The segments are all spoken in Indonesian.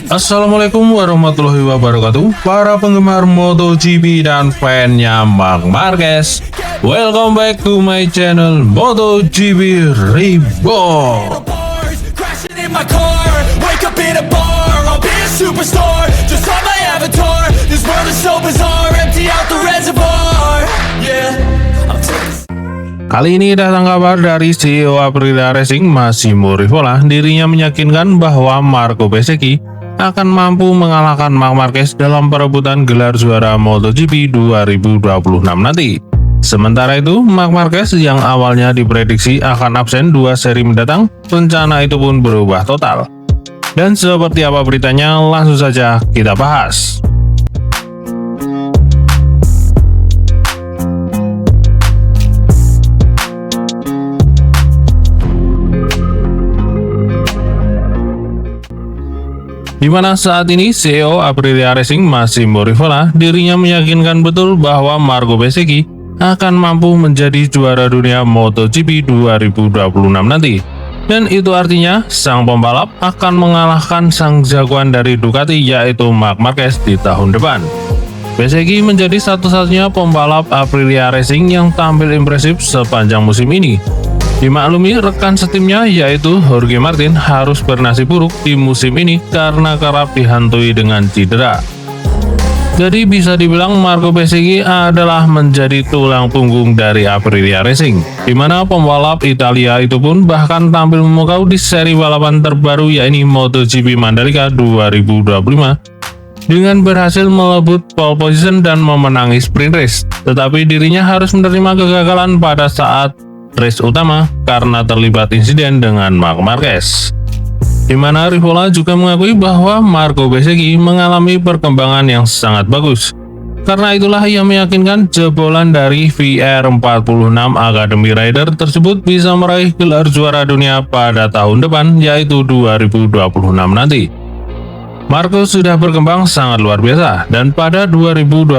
Assalamualaikum warahmatullahi wabarakatuh, para penggemar MotoGP dan fannya Marc Marquez. Welcome back to my channel MotoGP Reborn. Kali ini datang kabar dari CEO Aprilia Racing, Massimo Rivola. Dirinya meyakinkan bahwa Marco Bezzecchi akan mampu mengalahkan Marc Marquez dalam perebutan gelar juara MotoGP 2026 nanti. Sementara itu, Marc Marquez yang awalnya diprediksi akan absen 2 seri mendatang, rencana itu pun berubah total. Dan seperti apa beritanya, langsung saja kita bahas. Di mana saat ini CEO Aprilia Racing, Massimo Rivola, dirinya meyakinkan betul bahwa Marco Bezzecchi akan mampu menjadi juara dunia MotoGP 2026 nanti. Dan itu artinya sang pembalap akan mengalahkan sang jagoan dari Ducati, yaitu Marc Marquez di tahun depan. Bezzecchi menjadi satu-satunya pembalap Aprilia Racing yang tampil impresif sepanjang musim ini. Dimaklumi rekan setimnya yaitu Jorge Martin harus bernasib buruk di musim ini karena kerap dihantui dengan cedera. Jadi bisa dibilang Marco Bezzecchi adalah menjadi tulang punggung dari Aprilia Racing, di mana pembalap Italia itu pun bahkan tampil memukau di seri balapan terbaru yakni MotoGP Mandalika 2025 dengan berhasil melebut pole position dan memenangi sprint race. Tetapi dirinya harus menerima kegagalan pada saat race utama karena terlibat insiden dengan Marc Marquez. Di mana Rivola juga mengakui bahwa Marco Bezzecchi mengalami perkembangan yang sangat bagus. Karena itulah ia meyakinkan jebolan dari VR46 Academy Rider tersebut bisa meraih gelar juara dunia pada tahun depan, yaitu 2026 nanti. Marco sudah berkembang sangat luar biasa dan pada 2026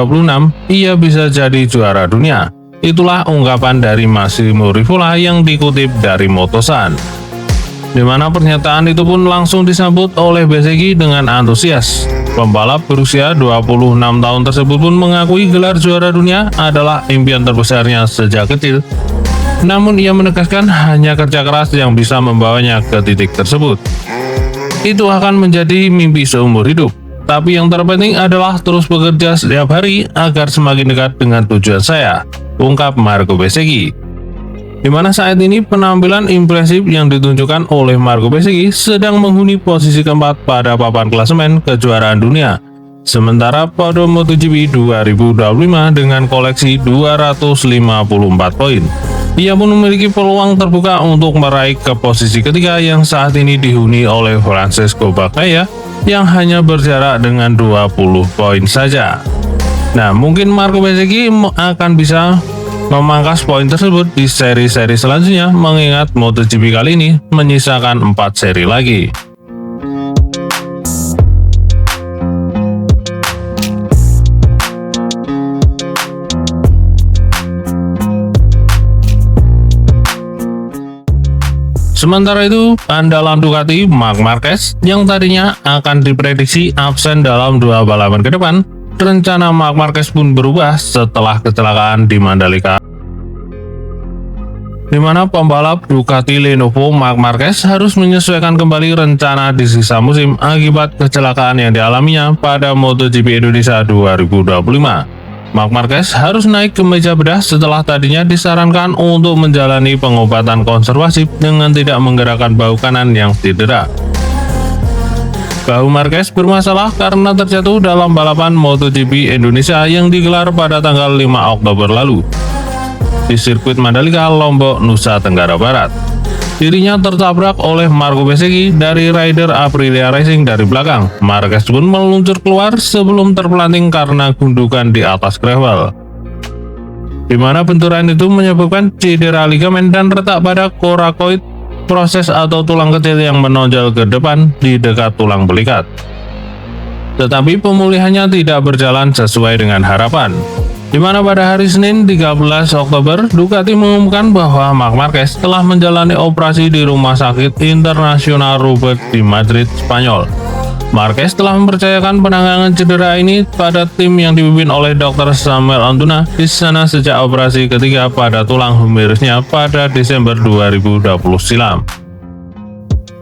ia bisa jadi juara dunia. Itulah ungkapan dari Massimo Rivola yang dikutip dari Motosan. Di mana pernyataan itu pun langsung disambut oleh Bezzecchi dengan antusias. Pembalap berusia 26 tahun tersebut pun mengakui gelar juara dunia adalah impian terbesarnya sejak kecil. Namun ia menegaskan hanya kerja keras yang bisa membawanya ke titik tersebut. Itu akan menjadi mimpi seumur hidup. Tapi yang terpenting adalah terus bekerja setiap hari agar semakin dekat dengan tujuan saya, ungkap Marco Bezzecchi. Di mana saat ini penampilan impresif yang ditunjukkan oleh Marco Bezzecchi sedang menghuni posisi keempat pada papan klasemen kejuaraan dunia. Sementara pada MotoGP 2025 dengan koleksi 254 poin, ia pun memiliki peluang terbuka untuk meraih ke posisi ketiga yang saat ini dihuni oleh Francesco Bagnaia yang hanya berjarak dengan 20 poin saja. Nah, mungkin Marco Bezzecchi akan bisa memangkas poin tersebut di seri-seri selanjutnya, mengingat MotoGP kali ini menyisakan 4 seri lagi. Sementara itu, andalan Ducati Marc Marquez yang tadinya akan diprediksi absen dalam 2 balapan ke depan, rencana Marc Marquez pun berubah setelah kecelakaan di Mandalika, di mana pembalap Ducati Lenovo Marc Marquez harus menyesuaikan kembali rencana di sisa musim akibat kecelakaan yang dialaminya pada MotoGP Indonesia 2025. Marc Marquez harus naik ke meja bedah setelah tadinya disarankan untuk menjalani pengobatan konservatif dengan tidak menggerakkan bahu kanan yang cedera. Bahu Marquez bermasalah karena terjatuh dalam balapan MotoGP Indonesia yang digelar pada tanggal 5 Oktober lalu di sirkuit Mandalika, Lombok, Nusa Tenggara Barat. Dirinya tertabrak oleh Marco Bezzecchi dari rider Aprilia Racing dari belakang. Marquez pun meluncur keluar sebelum terpelanting karena gundukan di atas gravel. Di mana benturan itu menyebabkan cedera ligamen dan retak pada coracoid, proses atau tulang kecil yang menonjol ke depan di dekat tulang belikat. Tetapi pemulihannya tidak berjalan sesuai dengan harapan. Di mana pada hari Senin 13 Oktober, Ducati mengumumkan bahwa Marc Marquez telah menjalani operasi di Rumah Sakit Internasional Robert di Madrid, Spanyol. Marquez telah mempercayakan penanganan cedera ini pada tim yang dipimpin oleh Dr. Samuel Antuna di sana sejak operasi ketiga pada tulang humerusnya pada Desember 2020 silam.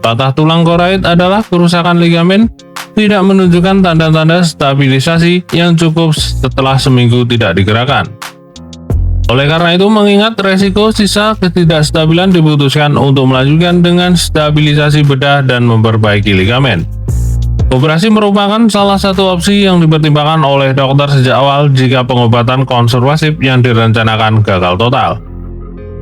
Patah tulang koroid adalah kerusakan ligamen, tidak menunjukkan tanda-tanda stabilisasi yang cukup setelah seminggu tidak digerakkan. Oleh karena itu, mengingat resiko sisa ketidakstabilan diputuskan untuk melanjutkan dengan stabilisasi bedah dan memperbaiki ligamen. Operasi merupakan salah satu opsi yang dipertimbangkan oleh dokter sejak awal jika pengobatan konservatif yang direncanakan gagal total.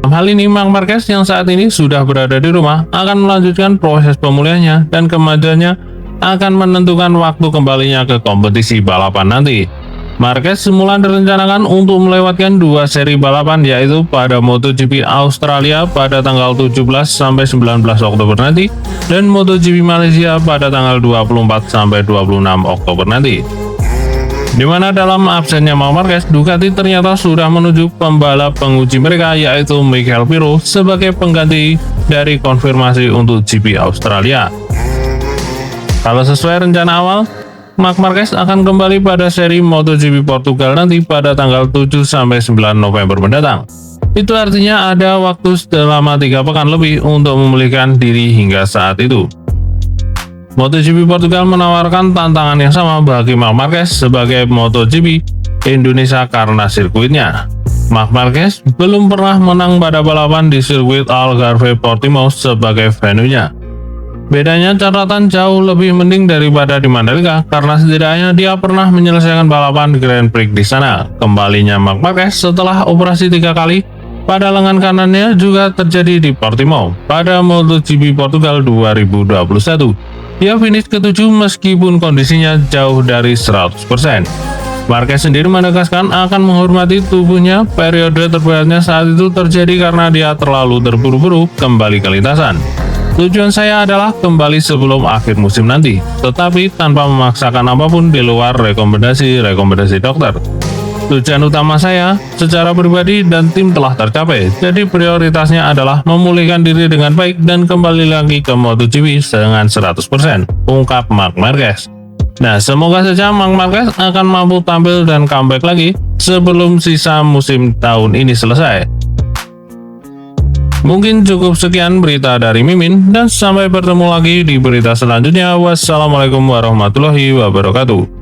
Dalam hal ini, Marc Marquez yang saat ini sudah berada di rumah akan melanjutkan proses pemulihannya dan kemajuannya akan menentukan waktu kembalinya ke kompetisi balapan nanti. Marquez semula direncanakan untuk melewatkan 2 seri balapan, yaitu pada MotoGP Australia pada tanggal 17-19 Oktober nanti dan MotoGP Malaysia pada tanggal 24-26 Oktober nanti. Di mana dalam absennya Marc Marquez, Ducati ternyata sudah menunjuk pembalap penguji mereka, yaitu Michael Pirro sebagai pengganti dari konfirmasi untuk GP Australia. Kalau sesuai rencana awal, Marc Marquez akan kembali pada seri MotoGP Portugal nanti pada tanggal 7-9 November mendatang. Itu artinya ada waktu selama 3 pekan lebih untuk memulihkan diri hingga saat itu. MotoGP Portugal menawarkan tantangan yang sama bagi Marc Marquez sebagai MotoGP Indonesia karena sirkuitnya. Marc Marquez belum pernah menang pada balapan di sirkuit Algarve Portimao sebagai venue-nya. Bedanya catatan jauh lebih mending daripada di Mandalika karena setidaknya dia pernah menyelesaikan balapan Grand Prix di sana. Kembalinya Marc Marquez setelah operasi 3 kali pada lengan kanannya juga terjadi di Portimao pada MotoGP Portugal 2021. Dia finish ke-7 meskipun kondisinya jauh dari 100%. Marquez sendiri menegaskan akan menghormati tubuhnya. Periode terberatnya saat itu terjadi karena dia terlalu terburu-buru kembali ke lintasan. Tujuan saya adalah kembali sebelum akhir musim nanti, tetapi tanpa memaksakan apapun di luar rekomendasi dokter. Tujuan utama saya secara pribadi dan tim telah tercapai, jadi prioritasnya adalah memulihkan diri dengan baik dan kembali lagi ke MotoGP dengan 100%, ungkap Marc Marquez. Nah, semoga saja Marc Marquez akan mampu tampil dan comeback lagi sebelum sisa musim tahun ini selesai. Mungkin cukup sekian berita dari Mimin, dan sampai bertemu lagi di berita selanjutnya. Wassalamualaikum warahmatullahi wabarakatuh.